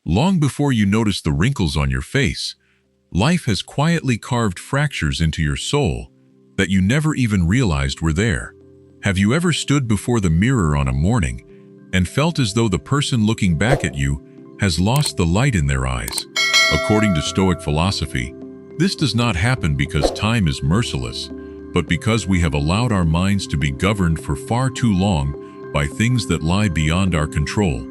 Long before you notice the wrinkles on your face, life has quietly carved fractures into your soul that you never even realized were there. Have you ever stood before the mirror on a morning and felt as though the person looking back at you has lost the light in their eyes? According to Stoic philosophy, this does not happen because time is merciless, but because we have allowed our minds to be governed for far too long by things that lie beyond our control.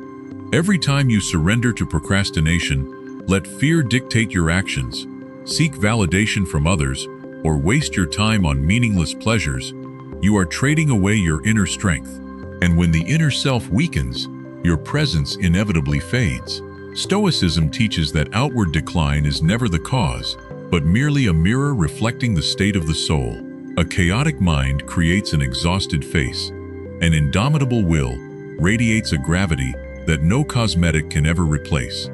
Every time you surrender to procrastination, let fear dictate your actions, seek validation from others, or waste your time on meaningless pleasures, you are trading away your inner strength. And when the inner self weakens, your presence inevitably fades. Stoicism teaches that outward decline is never the cause, but merely a mirror reflecting the state of the soul. A chaotic mind creates an exhausted face. An indomitable will radiates a gravity that no cosmetic can ever replace.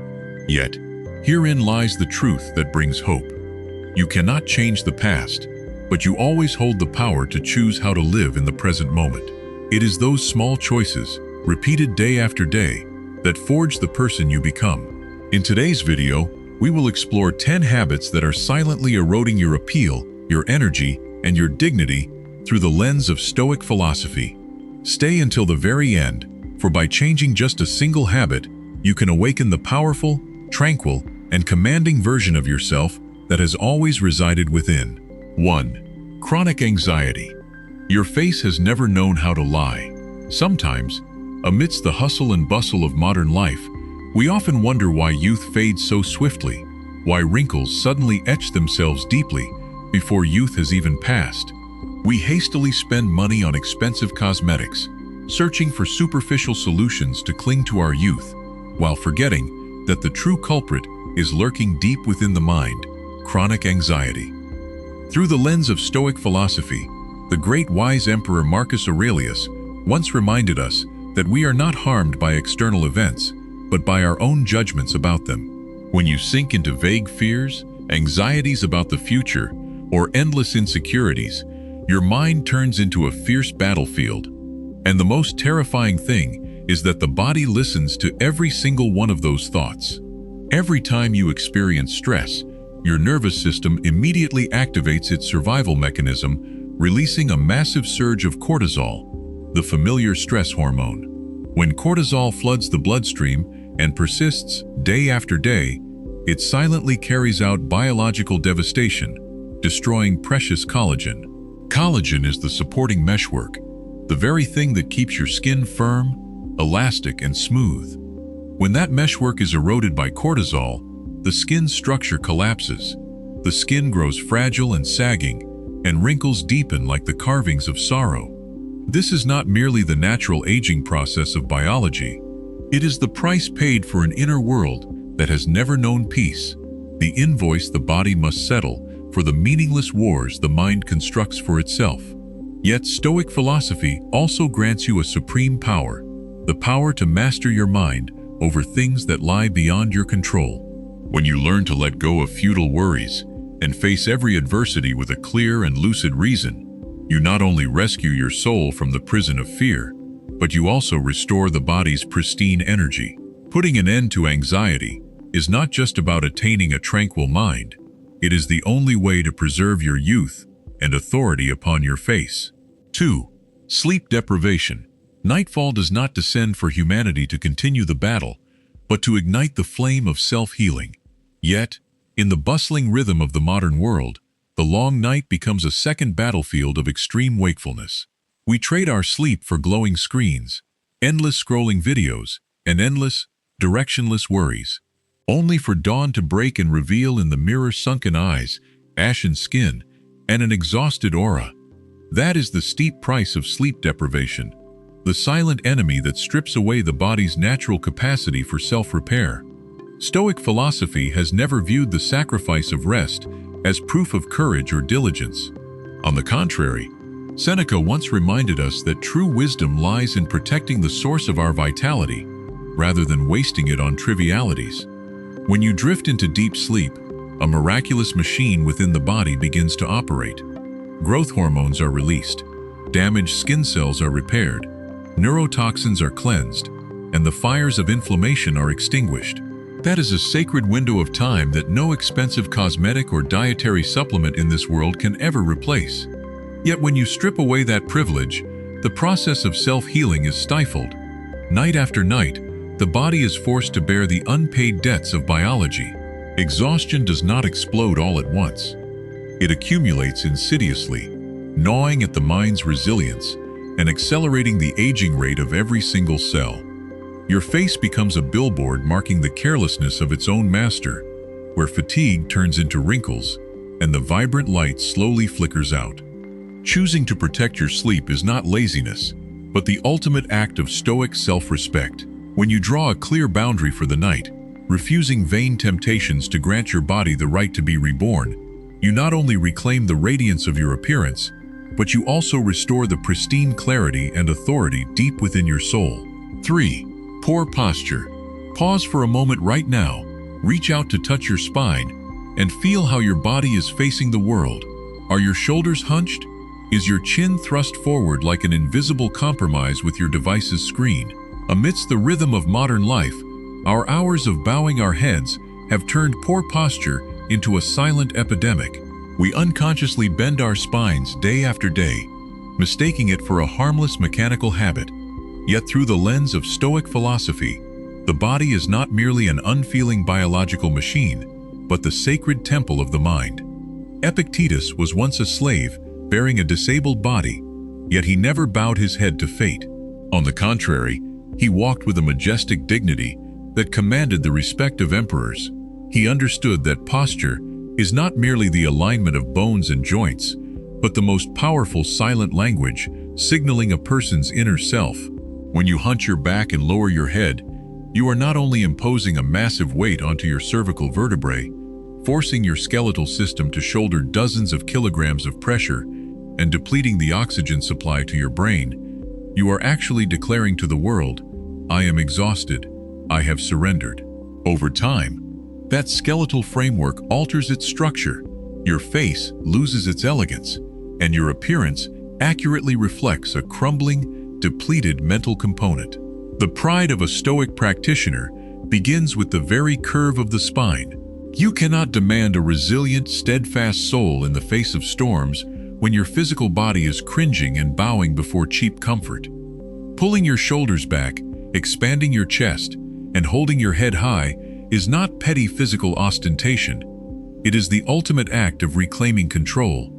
Yet, herein lies the truth that brings hope. You cannot change the past, but you always hold the power to choose how to live in the present moment. It is those small choices, repeated day after day, that forge the person you become. In today's video, we will explore 10 habits that are silently eroding your appeal, your energy, and your dignity through the lens of Stoic philosophy. Stay until the very end, for by changing just a single habit, you can awaken the powerful, tranquil, and commanding version of yourself that has always resided within. 1. Chronic anxiety. Your face has never known how to lie. Sometimes, amidst the hustle and bustle of modern life, we often wonder why youth fades so swiftly, why wrinkles suddenly etch themselves deeply before youth has even passed. We hastily spend money on expensive cosmetics, searching for superficial solutions to cling to our youth, while forgetting that the true culprit is lurking deep within the mind: chronic anxiety. Through the lens of Stoic philosophy, the great wise emperor Marcus Aurelius once reminded us that we are not harmed by external events, but by our own judgments about them. When you sink into vague fears, anxieties about the future, or endless insecurities, your mind turns into a fierce battlefield. And the most terrifying thing is that the body listens to every single one of those thoughts. Every time you experience stress, your nervous system immediately activates its survival mechanism, releasing a massive surge of cortisol, the familiar stress hormone. When cortisol floods the bloodstream and persists day after day, it silently carries out biological devastation, destroying precious collagen. Collagen is the supporting meshwork, the very thing that keeps your skin firm, elastic, and smooth. When that meshwork is eroded by cortisol, the skin's structure collapses. The skin grows fragile and sagging, and wrinkles deepen like the carvings of sorrow. This is not merely the natural aging process of biology. It is the price paid for an inner world that has never known peace, the invoice the body must settle for the meaningless wars the mind constructs for itself. Yet Stoic philosophy also grants you a supreme power, the power to master your mind over things that lie beyond your control. When you learn to let go of futile worries and face every adversity with a clear and lucid reason, you not only rescue your soul from the prison of fear, but you also restore the body's pristine energy. Putting an end to anxiety is not just about attaining a tranquil mind. It is the only way to preserve your youth and authority upon your face. 2. Sleep deprivation. Nightfall does not descend for humanity to continue the battle, but to ignite the flame of self-healing. Yet, in the bustling rhythm of the modern world, the long night becomes a second battlefield of extreme wakefulness. We trade our sleep for glowing screens, endless scrolling videos, and endless, directionless worries, only for dawn to break and reveal in the mirror sunken eyes, ashen skin, and an exhausted aura. That is the steep price of sleep deprivation, the silent enemy that strips away the body's natural capacity for self-repair. Stoic philosophy has never viewed the sacrifice of rest as proof of courage or diligence. On the contrary, Seneca once reminded us that true wisdom lies in protecting the source of our vitality, rather than wasting it on trivialities. When you drift into deep sleep, a miraculous machine within the body begins to operate. Growth hormones are released, damaged skin cells are repaired, neurotoxins are cleansed, and the fires of inflammation are extinguished. That is a sacred window of time that no expensive cosmetic or dietary supplement in this world can ever replace. Yet when you strip away that privilege, the process of self-healing is stifled. Night after night, the body is forced to bear the unpaid debts of biology. Exhaustion does not explode all at once. It accumulates insidiously, gnawing at the mind's resilience and accelerating the aging rate of every single cell. Your face becomes a billboard marking the carelessness of its own master, where fatigue turns into wrinkles and the vibrant light slowly flickers out. Choosing to protect your sleep is not laziness, but the ultimate act of stoic self-respect. When you draw a clear boundary for the night, refusing vain temptations to grant your body the right to be reborn, you not only reclaim the radiance of your appearance, but you also restore the pristine clarity and authority deep within your soul. 3. Poor posture. Pause for a moment right now, reach out to touch your spine, and feel how your body is facing the world. Are your shoulders hunched? Is your chin thrust forward like an invisible compromise with your device's screen? Amidst the rhythm of modern life, our hours of bowing our heads have turned poor posture into a silent epidemic. We unconsciously bend our spines day after day, mistaking it for a harmless mechanical habit. Yet through the lens of Stoic philosophy, the body is not merely an unfeeling biological machine, but the sacred temple of the mind. Epictetus was once a slave, bearing a disabled body, yet he never bowed his head to fate. On the contrary, he walked with a majestic dignity that commanded the respect of emperors. He understood that posture is not merely the alignment of bones and joints, but the most powerful silent language, signaling a person's inner self. When you hunch your back and lower your head, you are not only imposing a massive weight onto your cervical vertebrae, forcing your skeletal system to shoulder dozens of kilograms of pressure and depleting the oxygen supply to your brain, you are actually declaring to the world, "I am exhausted, I have surrendered." Over time, that skeletal framework alters its structure, your face loses its elegance, and your appearance accurately reflects a crumbling, depleted mental component. The pride of a Stoic practitioner begins with the very curve of the spine. You cannot demand a resilient, steadfast soul in the face of storms when your physical body is cringing and bowing before cheap comfort. Pulling your shoulders back, expanding your chest, and holding your head high is not petty physical ostentation. It is the ultimate act of reclaiming control.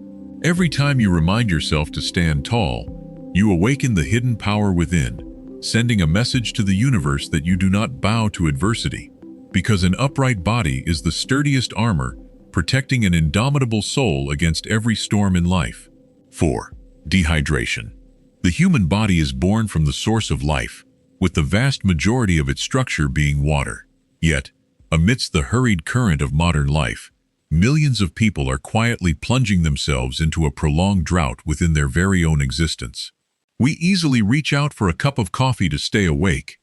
Every time you remind yourself to stand tall, you awaken the hidden power within, sending a message to the universe that you do not bow to adversity, because an upright body is the sturdiest armor, protecting an indomitable soul against every storm in life. 4. Dehydration. The human body is born from the source of life, with the vast majority of its structure being water. Yet, amidst the hurried current of modern life, millions of people are quietly plunging themselves into a prolonged drought within their very own existence. We easily reach out for a cup of coffee to stay awake,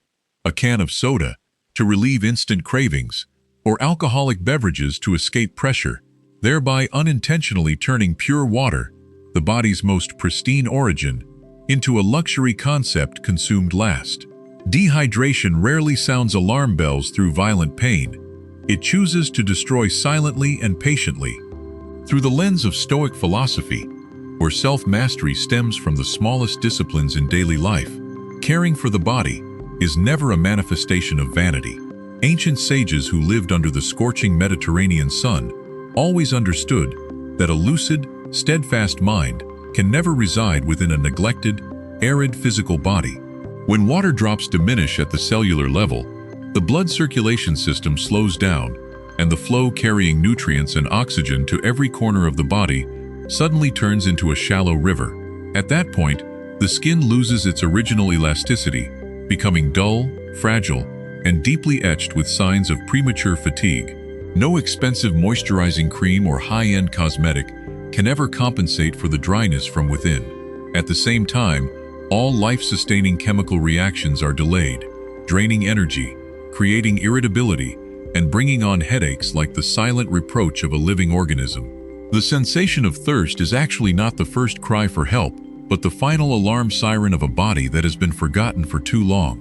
a can of soda to relieve instant cravings, or alcoholic beverages to escape pressure, thereby unintentionally turning pure water, the body's most pristine origin, into a luxury concept consumed last. Dehydration rarely sounds alarm bells through violent pain. It chooses to destroy silently and patiently. Through the lens of Stoic philosophy, where self-mastery stems from the smallest disciplines in daily life, caring for the body is never a manifestation of vanity. Ancient sages who lived under the scorching Mediterranean sun always understood that a lucid, steadfast mind can never reside within a neglected, arid physical body. When water drops diminish at the cellular level, the blood circulation system slows down, and the flow carrying nutrients and oxygen to every corner of the body suddenly turns into a shallow river. At that point, the skin loses its original elasticity, becoming dull, fragile, and deeply etched with signs of premature fatigue. No expensive moisturizing cream or high-end cosmetic can ever compensate for the dryness from within. At the same time, all life-sustaining chemical reactions are delayed, draining energy, creating irritability, and bringing on headaches like the silent reproach of a living organism. The sensation of thirst is actually not the first cry for help, but the final alarm siren of a body that has been forgotten for too long.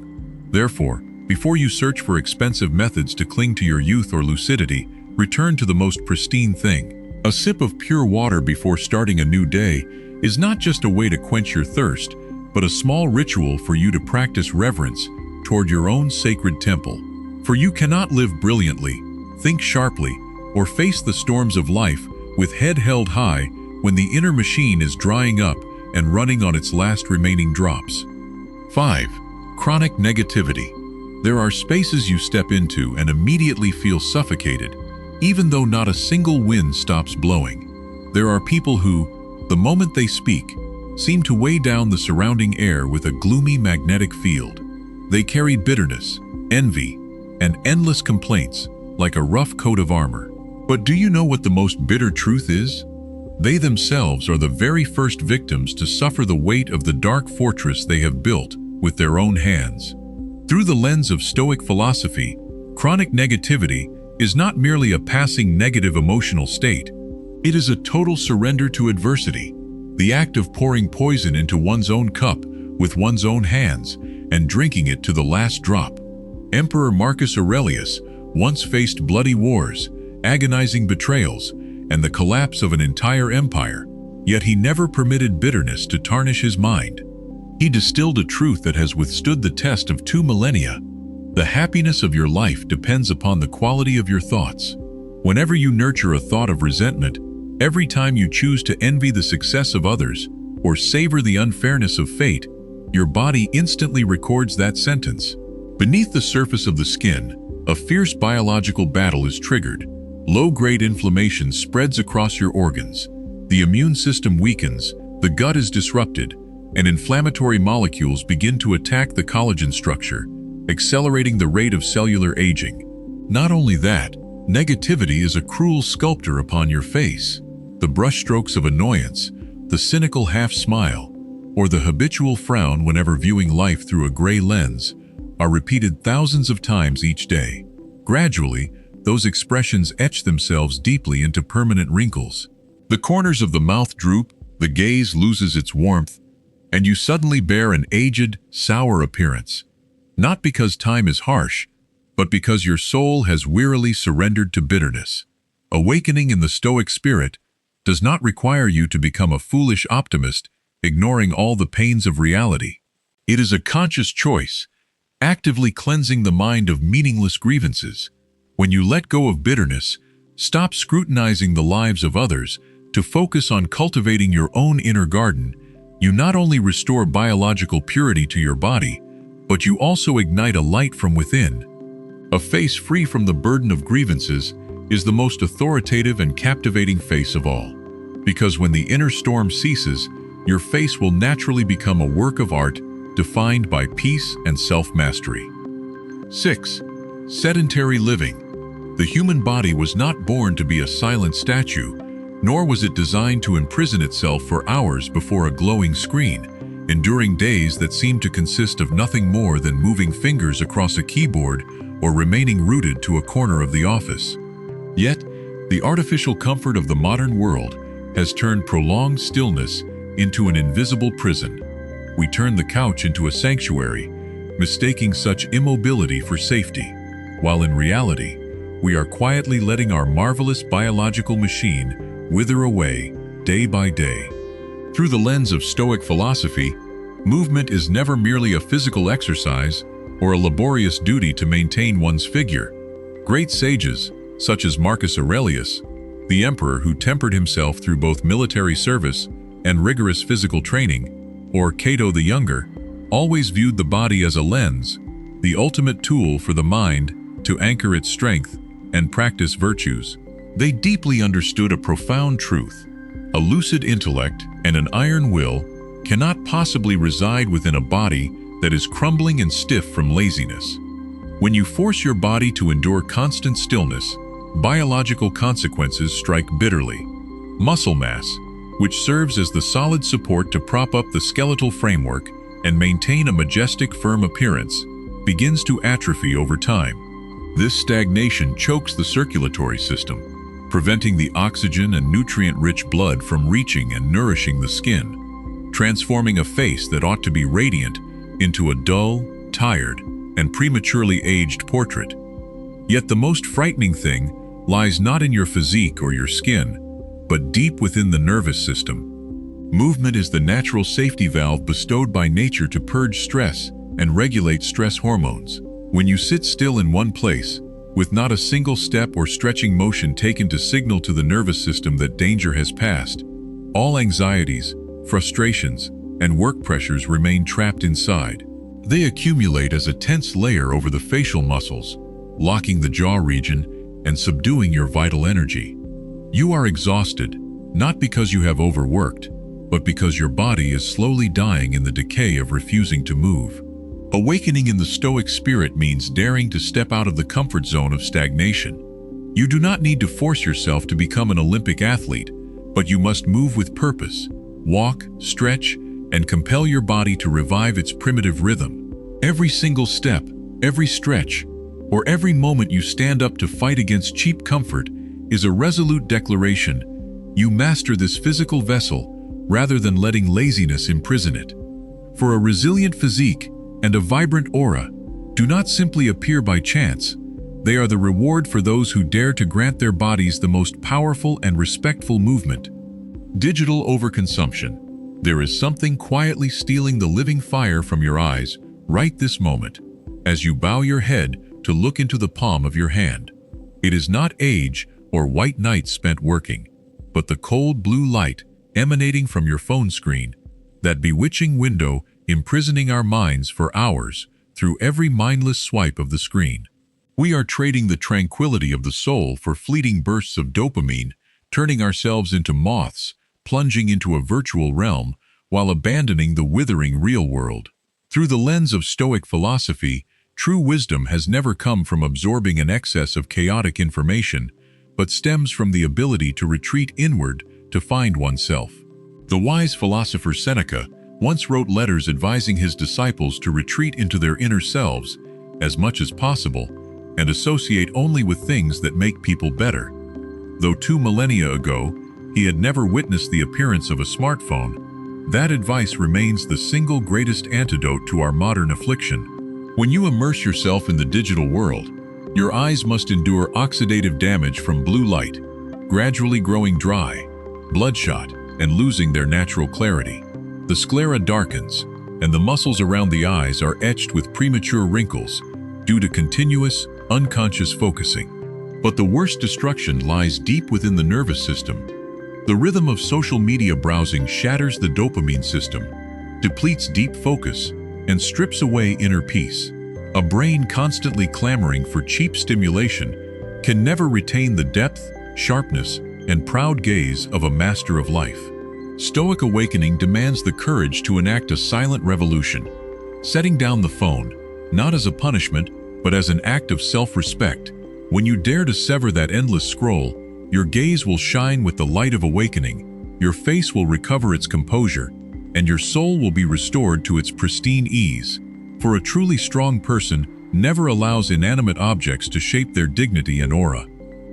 Therefore, Before you search for expensive methods to cling to your youth or lucidity, return to the most pristine thing. A sip of pure water before starting a new day is not just a way to quench your thirst, but a small ritual for you to practice reverence toward your own sacred temple. For you cannot live brilliantly, think sharply, or face the storms of life with head held high when the inner machine is drying up and running on its last remaining drops. 5. Chronic negativity. There are spaces you step into and immediately feel suffocated, even though not a single wind stops blowing. There are people who, the moment they speak, seem to weigh down the surrounding air with a gloomy magnetic field. They carry bitterness, envy, and endless complaints like a rough coat of armor. But do you know what the most bitter truth is? They themselves are the very first victims to suffer the weight of the dark fortress they have built with their own hands. Through the lens of Stoic philosophy, chronic negativity is not merely a passing negative emotional state. It is a total surrender to adversity, the act of pouring poison into one's own cup with one's own hands and drinking it to the last drop. Emperor Marcus Aurelius once faced bloody wars, agonizing betrayals, and the collapse of an entire empire, yet he never permitted bitterness to tarnish his mind. He distilled a truth that has withstood the test of 2 millennia. The happiness of your life depends upon the quality of your thoughts. Whenever you nurture a thought of resentment, every time you choose to envy the success of others or savor the unfairness of fate, your body instantly records that sentence. Beneath the surface of the skin, a fierce biological battle is triggered. Low-grade inflammation spreads across your organs. The immune system weakens, the gut is disrupted, and inflammatory molecules begin to attack the collagen structure, accelerating the rate of cellular aging. Not only that, negativity is a cruel sculptor upon your face. The brushstrokes of annoyance, the cynical half-smile, or the habitual frown whenever viewing life through a gray lens, are repeated thousands of times each day. Gradually, those expressions etch themselves deeply into permanent wrinkles. The corners of the mouth droop, the gaze loses its warmth, and you suddenly bear an aged, sour appearance. Not because time is harsh, but because your soul has wearily surrendered to bitterness. Awakening in the Stoic spirit does not require you to become a foolish optimist, ignoring all the pains of reality. It is a conscious choice, actively cleansing the mind of meaningless grievances. When you let go of bitterness, stop scrutinizing the lives of others to focus on cultivating your own inner garden, you not only restore biological purity to your body, but you also ignite a light from within. A face free from the burden of grievances is the most authoritative and captivating face of all. Because when the inner storm ceases, your face will naturally become a work of art defined by peace and self-mastery. 6. Sedentary living. The human body was not born to be a silent statue, nor was it designed to imprison itself for hours before a glowing screen, enduring days that seemed to consist of nothing more than moving fingers across a keyboard or remaining rooted to a corner of the office. Yet, the artificial comfort of the modern world has turned prolonged stillness into an invisible prison. We turn the couch into a sanctuary, mistaking such immobility for safety, while in reality, we are quietly letting our marvelous biological machine wither away day by day. Through the lens of Stoic philosophy, movement is never merely a physical exercise or a laborious duty to maintain one's figure. Great sages, such as Marcus Aurelius, the emperor who tempered himself through both military service and rigorous physical training, or Cato the Younger, always viewed the body as a lens, the ultimate tool for the mind to anchor its strength and practice virtues. They deeply understood a profound truth. A lucid intellect and an iron will cannot possibly reside within a body that is crumbling and stiff from laziness. When you force your body to endure constant stillness, biological consequences strike bitterly. Muscle mass, which serves as the solid support to prop up the skeletal framework and maintain a majestic, firm appearance, begins to atrophy over time. This stagnation chokes the circulatory system, preventing the oxygen and nutrient-rich blood from reaching and nourishing the skin, transforming a face that ought to be radiant into a dull, tired, and prematurely aged portrait. Yet the most frightening thing lies not in your physique or your skin, but deep within the nervous system. Movement is the natural safety valve bestowed by nature to purge stress and regulate stress hormones. When you sit still in one place, with not a single step or stretching motion taken to signal to the nervous system that danger has passed, all anxieties, frustrations, and work pressures remain trapped inside. They accumulate as a tense layer over the facial muscles, locking the jaw region and subduing your vital energy. You are exhausted, not because you have overworked, but because your body is slowly dying in the decay of refusing to move. Awakening in the Stoic spirit means daring to step out of the comfort zone of stagnation. You do not need to force yourself to become an Olympic athlete, but you must move with purpose, walk, stretch, and compel your body to revive its primitive rhythm. Every single step, every stretch, or every moment you stand up to fight against cheap comfort is a resolute declaration. You master this physical vessel rather than letting laziness imprison it. For a resilient physique and a vibrant aura do not simply appear by chance. They are the reward for those who dare to grant their bodies the most powerful and respectful movement. Digital overconsumption. There is something quietly stealing the living fire from your eyes right this moment, as you bow your head to look into the palm of your hand. It is not age or white nights spent working, but the cold blue light emanating from your phone screen, that bewitching window imprisoning our minds for hours through every mindless swipe of the screen. We are trading the tranquility of the soul for fleeting bursts of dopamine, turning ourselves into moths, plunging into a virtual realm while abandoning the withering real world. Through the lens of Stoic philosophy, true wisdom has never come from absorbing an excess of chaotic information, but stems from the ability to retreat inward to find oneself. The wise philosopher Seneca once wrote letters advising his disciples to retreat into their inner selves as much as possible and associate only with things that make people better. Though 2 millennia ago, he had never witnessed the appearance of a smartphone, that advice remains the single greatest antidote to our modern affliction. When you immerse yourself in the digital world, your eyes must endure oxidative damage from blue light, gradually growing dry, bloodshot, and losing their natural clarity. The sclera darkens, and the muscles around the eyes are etched with premature wrinkles due to continuous, unconscious focusing. But the worst destruction lies deep within the nervous system. The rhythm of social media browsing shatters the dopamine system, depletes deep focus, and strips away inner peace. A brain constantly clamoring for cheap stimulation can never retain the depth, sharpness, and proud gaze of a master of life. Stoic awakening demands the courage to enact a silent revolution, setting down the phone, not as a punishment, but as an act of self-respect. When you dare to sever that endless scroll, your gaze will shine with the light of awakening, your face will recover its composure, and your soul will be restored to its pristine ease. For a truly strong person never allows inanimate objects to shape their dignity and aura.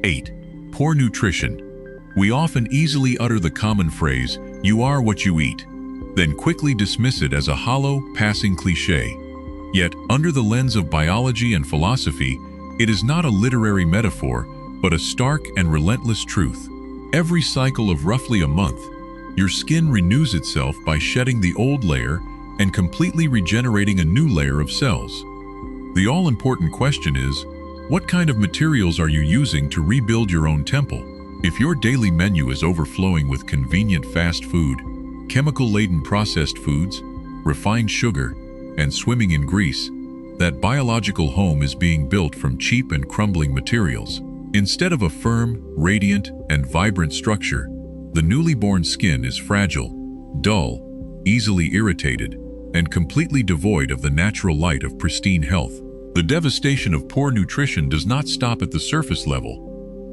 8. Poor nutrition. We often easily utter the common phrase, "You are what you eat," then quickly dismiss it as a hollow, passing cliché. Yet, under the lens of biology and philosophy, it is not a literary metaphor, but a stark and relentless truth. Every cycle of roughly a month, your skin renews itself by shedding the old layer and completely regenerating a new layer of cells. The all-important question is, what kind of materials are you using to rebuild your own temple? If your daily menu is overflowing with convenient fast food, chemical-laden processed foods, refined sugar, and swimming in grease, that biological home is being built from cheap and crumbling materials. Instead of a firm, radiant, and vibrant structure, the newly born skin is fragile, dull, easily irritated, and completely devoid of the natural light of pristine health. The devastation of poor nutrition does not stop at the surface level.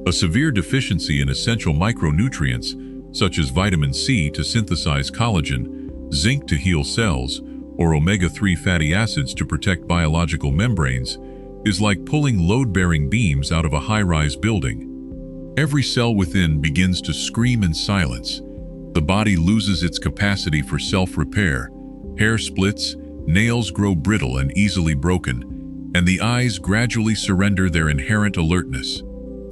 A severe deficiency in essential micronutrients, such as vitamin C to synthesize collagen, zinc to heal cells, or omega-3 fatty acids to protect biological membranes, is like pulling load-bearing beams out of a high-rise building. Every cell within begins to scream in silence. The body loses its capacity for self-repair. Hair splits, nails grow brittle and easily broken, and the eyes gradually surrender their inherent alertness.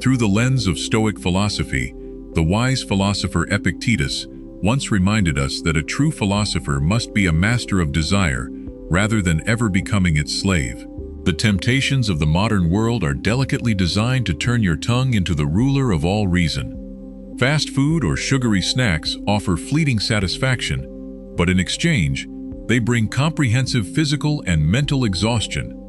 Through the lens of Stoic philosophy, the wise philosopher Epictetus once reminded us that a true philosopher must be a master of desire rather than ever becoming its slave. The temptations of the modern world are delicately designed to turn your tongue into the ruler of all reason. Fast food or sugary snacks offer fleeting satisfaction, but in exchange, they bring comprehensive physical and mental exhaustion.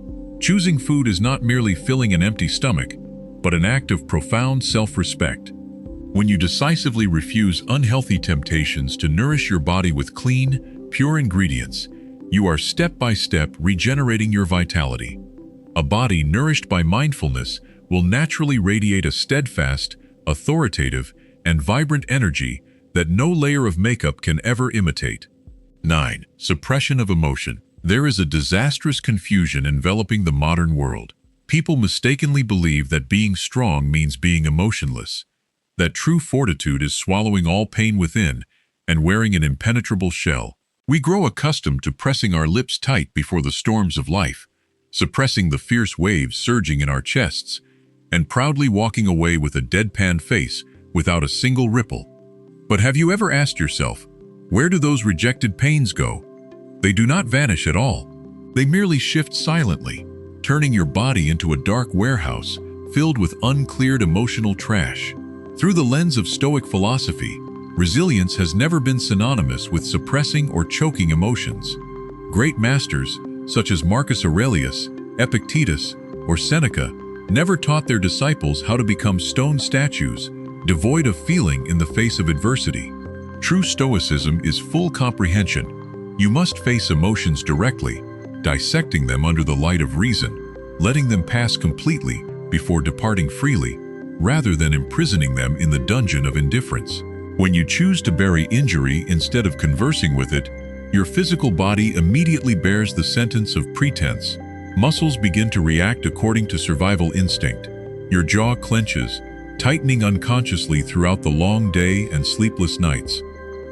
Choosing food is not merely filling an empty stomach, but an act of profound self-respect. When you decisively refuse unhealthy temptations to nourish your body with clean, pure ingredients, you are step-by-step regenerating your vitality. A body nourished by mindfulness will naturally radiate a steadfast, authoritative, and vibrant energy that no layer of makeup can ever imitate. 9. Suppression of emotion. There is a disastrous confusion enveloping the modern world. People mistakenly believe that being strong means being emotionless, that true fortitude is swallowing all pain within and wearing an impenetrable shell. We grow accustomed to pressing our lips tight before the storms of life, suppressing the fierce waves surging in our chests, and proudly walking away with a deadpan face without a single ripple. But have you ever asked yourself, where do those rejected pains go? They do not vanish at all. They merely shift silently, turning your body into a dark warehouse filled with uncleared emotional trash. Through the lens of Stoic philosophy, resilience has never been synonymous with suppressing or choking emotions. Great masters, such as Marcus Aurelius, Epictetus, or Seneca, never taught their disciples how to become stone statues, devoid of feeling in the face of adversity. True Stoicism is full comprehension. You must face emotions directly, dissecting them under the light of reason, letting them pass completely before departing freely, rather than imprisoning them in the dungeon of indifference. When you choose to bury injury instead of conversing with it, your physical body immediately bears the sentence of pretense. Muscles begin to react according to survival instinct. Your jaw clenches, tightening unconsciously throughout the long day and sleepless nights.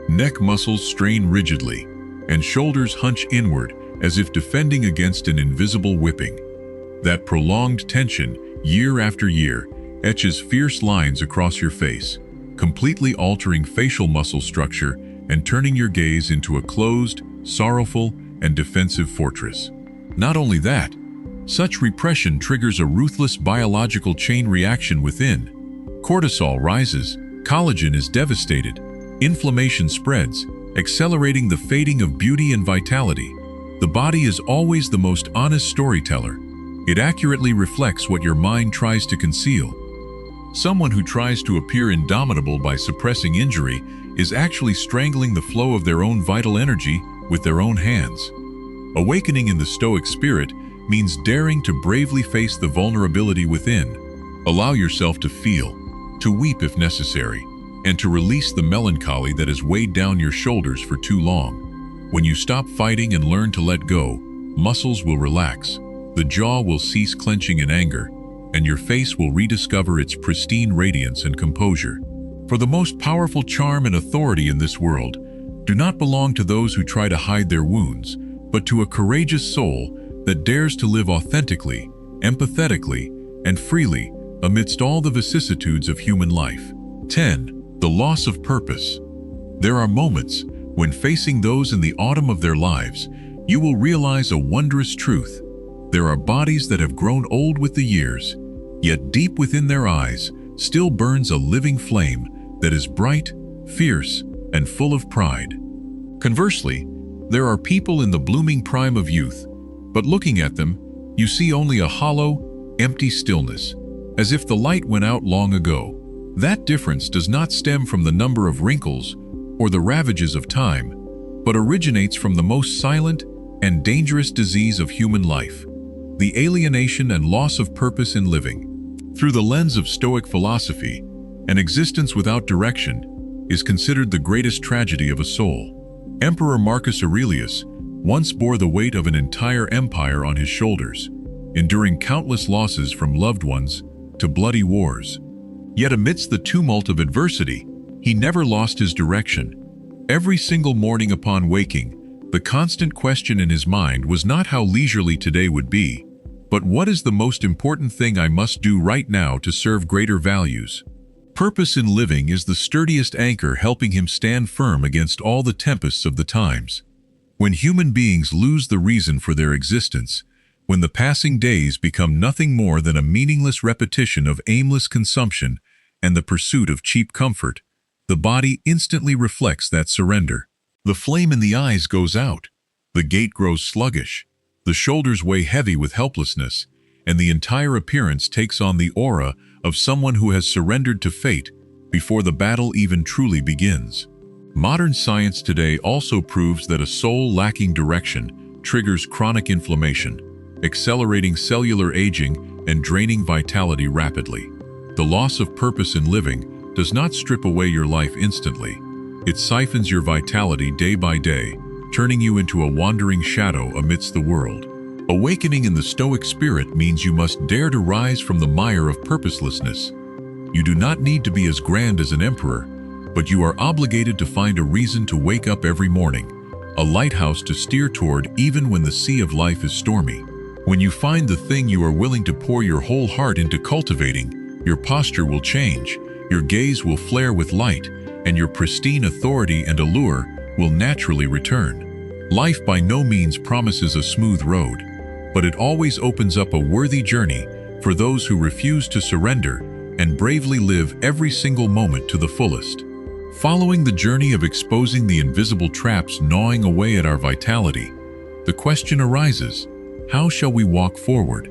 Neck muscles strain rigidly, and shoulders hunch inward as if defending against an invisible whipping. That prolonged tension, year after year, etches fierce lines across your face, completely altering facial muscle structure and turning your gaze into a closed, sorrowful, and defensive fortress. Not only that, such repression triggers a ruthless biological chain reaction within. Cortisol rises, collagen is devastated, inflammation spreads, accelerating the fading of beauty and vitality. The body is always the most honest storyteller. It accurately reflects what your mind tries to conceal. Someone who tries to appear indomitable by suppressing injury is actually strangling the flow of their own vital energy with their own hands. Awakening in the Stoic spirit means daring to bravely face the vulnerability within. Allow yourself to feel, to weep if necessary, and to release the melancholy that has weighed down your shoulders for too long. When you stop fighting and learn to let go, muscles will relax, the jaw will cease clenching in anger, and your face will rediscover its pristine radiance and composure. For the most powerful charm and authority in this world do not belong to those who try to hide their wounds, but to a courageous soul that dares to live authentically, empathetically, and freely amidst all the vicissitudes of human life. 10. The loss of purpose. There are moments when facing those in the autumn of their lives, you will realize a wondrous truth. There are bodies that have grown old with the years, yet deep within their eyes still burns a living flame that is bright, fierce, and full of pride. Conversely, there are people in the blooming prime of youth, but looking at them, you see only a hollow, empty stillness, as if the light went out long ago. That difference does not stem from the number of wrinkles or the ravages of time, but originates from the most silent and dangerous disease of human life, the alienation and loss of purpose in living. Through the lens of Stoic philosophy, an existence without direction is considered the greatest tragedy of a soul. Emperor Marcus Aurelius once bore the weight of an entire empire on his shoulders, enduring countless losses from loved ones to bloody wars. Yet amidst the tumult of adversity, he never lost his direction. Every single morning upon waking, the constant question in his mind was not how leisurely today would be, But what is the most important thing I must do right now to serve greater values? Purpose in living is the sturdiest anchor helping him stand firm against all the tempests of the times. When human beings lose the reason for their existence, when the passing days become nothing more than a meaningless repetition of aimless consumption and the pursuit of cheap comfort, the body instantly reflects that surrender. The flame in the eyes goes out, the gait grows sluggish, the shoulders weigh heavy with helplessness, and the entire appearance takes on the aura of someone who has surrendered to fate before the battle even truly begins. Modern science today also proves that a soul lacking direction triggers chronic inflammation, accelerating cellular aging and draining vitality rapidly. The loss of purpose in living does not strip away your life instantly. It siphons your vitality day by day, turning you into a wandering shadow amidst the world. Awakening in the Stoic spirit means you must dare to rise from the mire of purposelessness. You do not need to be as grand as an emperor, but you are obligated to find a reason to wake up every morning, a lighthouse to steer toward even when the sea of life is stormy. When you find the thing you are willing to pour your whole heart into cultivating, your posture will change, your gaze will flare with light, and your pristine authority and allure will naturally return. Life by no means promises a smooth road, but it always opens up a worthy journey for those who refuse to surrender and bravely live every single moment to the fullest. Following the journey of exposing the invisible traps gnawing away at our vitality, the question arises, how shall we walk forward?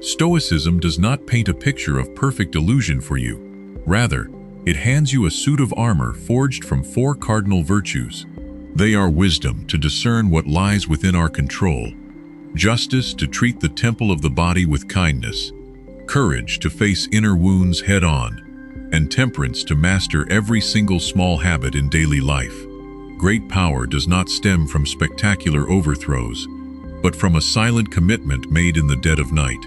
Stoicism does not paint a picture of perfect illusion for you. Rather, it hands you a suit of armor forged from 4 cardinal virtues. They are wisdom to discern what lies within our control, justice to treat the temple of the body with kindness, courage to face inner wounds head-on, and temperance to master every single small habit in daily life. Great power does not stem from spectacular overthrows, but from a silent commitment made in the dead of night.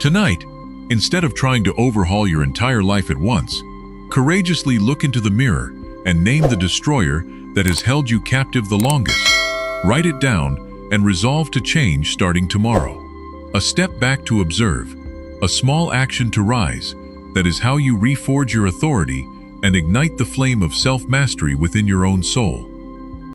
Tonight, instead of trying to overhaul your entire life at once, courageously look into the mirror and name the destroyer that has held you captive the longest. Write it down and resolve to change starting tomorrow. A step back to observe, a small action to rise. That is how you reforge your authority and ignite the flame of self-mastery within your own soul.